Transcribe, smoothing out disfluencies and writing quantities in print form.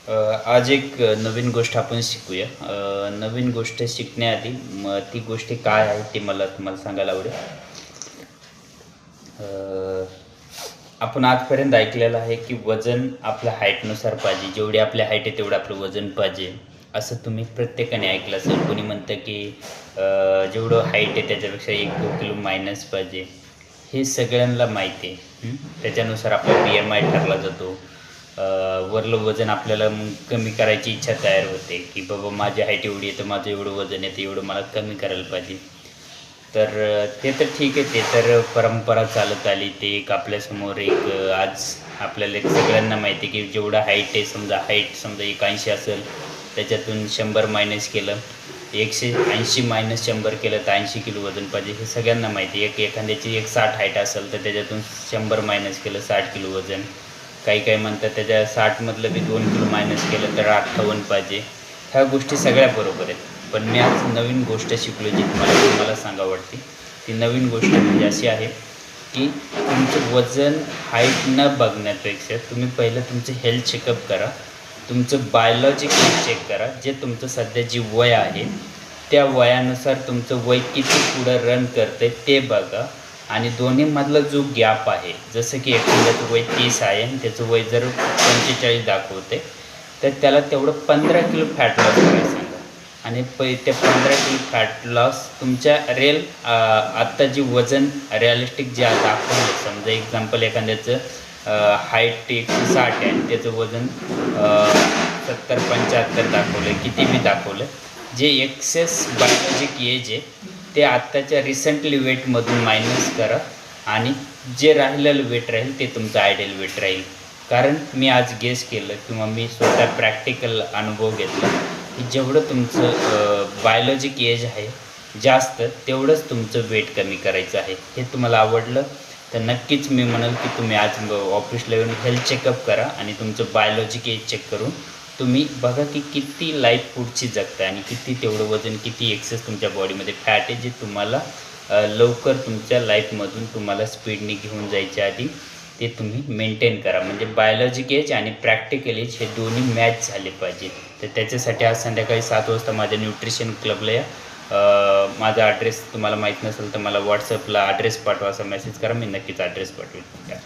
आज एक नवीन गोष्ट आपण शिकूया. नवीन गोष्ट शिकण्याआधी ती गोष्ट काय आहे ते मला तुम्हाला सांगायला आवडेल. आपण आजपर्यंत ऐकलेलं आहे की वजन आपल्या हाईटनुसार पाहिजे. जेवढी आपल्या हाईट आहे तेवढं आपलं वजन पाहिजे, असं तुम्ही प्रत्येकाने ऐकलं असेल. कोणी म्हणतं की जेवढं हाईट आहे त्याच्यापेक्षा 1-2 किलो मायनस पाहिजे. हे सगळ्यांना माहिती आहे. त्याच्यानुसार आपला BMI ठरला जातो. वरलं वजन आपल्याला कमी करायची इच्छा तयार होते की बाबा माझी हाईट एवढी आहे तर माझं एवढं वजन आहे, एवढं मला कमी करायला पाहिजे. तर ते तर ठीक आहे, ते तर परंपरा चालत आली. ते एक आपल्यासमोर एक आज आपल्याला एक सगळ्यांना माहिती आहे की जेवढं हाईट आहे, समजा हाईट 180 असेल, त्याच्यातून 100 मायनस केलं, 180 मायनस 100 केलं तर 80 किलो वजन पाहिजे. हे सगळ्यांना माहिती आहे. एखाद्याची 60 हाईट असेल तर त्याच्यातून 100 मायनस केलं 60 किलो वजन. काही म्हणतात त्याच्या 60मधलं बी 2 किलो मायनस केलं तर 58 पाहिजे. ह्या गोष्टी सगळ्या बरोबर आहेत. पण मी आज नवीन गोष्ट शिकलो जी तुम्हाला सांगावं वाटते. ती नवीन गोष्ट म्हणजे अशी आहे की तुमचं वजन हाईट न बघण्यापेक्षा तुम्ही पहिलं तुमचं हेल्थ चेकअप करा. तुमचं बायोलॉजिकल चेक करा. जे तुमचं सध्या जी वय आहे त्या वयानुसार तुमचं वय किती पुढं रन करते ते बघा. आणि दोन्हीमधला जो गॅप आहे, जसं की एखाद्याचं वय 30 आहे आणि त्याचं वय जर 45 दाखवते तर त्याला तेवढं 15 किलो फॅट लॉस करायला सांगा. आणि त्या 15 किलो फॅट लॉस तुमच्या आत्ता जी वजन रिअलिस्टिक जे दाखवलं, समजा एक्झाम्पल एखाद्याचं हाईट 160 आहे आणि त्याचं वजन 70-75 दाखवलं, किती बी दाखवलं, जे एक्सेस बायोलॉजिक एज आहे ते आत्ताच्या रिसेंटली वेटमधून मायनस करा आणि जे राहिलेलं वेट राहील ते तुमचं आयडियल वेट राहील. कारण मी आज गेस केलं किंवा मी स्वतः प्रॅक्टिकल अनुभव घेतला की जेवढं तुमचं बायोलॉजिक एज आहे जास्त, तेवढंच तुमचं वेट कमी करायचं आहे. हे तुम्हाला आवडलं तर नक्कीच मी म्हणाल की तुम्ही आज ऑफिसला येऊन हेल्थ चेकअप करा आणि तुमचं बायोलॉजिक एज चेक करून तुम्ही बघा की किती लाईफ पुढची जगता आणि किती तेवढं वजन, किती एक्सेस तुमच्या बॉडीमध्ये फॅट आहे जे तुम्हाला लवकर तुमच्या लाईफमधून तुम्हाला स्पीडने घेऊन जायच्या आधी ते तुम्ही मेंटेन करा. म्हणजे बायोलॉजिक एज आणि प्रॅक्टिकल एज हे दोन्ही मॅच झाले पाहिजे. तर त्याच्यासाठी आज संध्याकाळी 7 वाजता माझ्या न्यूट्रिशन क्लबला या. माझा ॲड्रेस तुम्हाला माहीत नसेल तर मला व्हॉट्सअपला ॲड्रेस पाठवा, असा मेसेज करा, मी नक्कीच ॲड्रेस पाठवेन.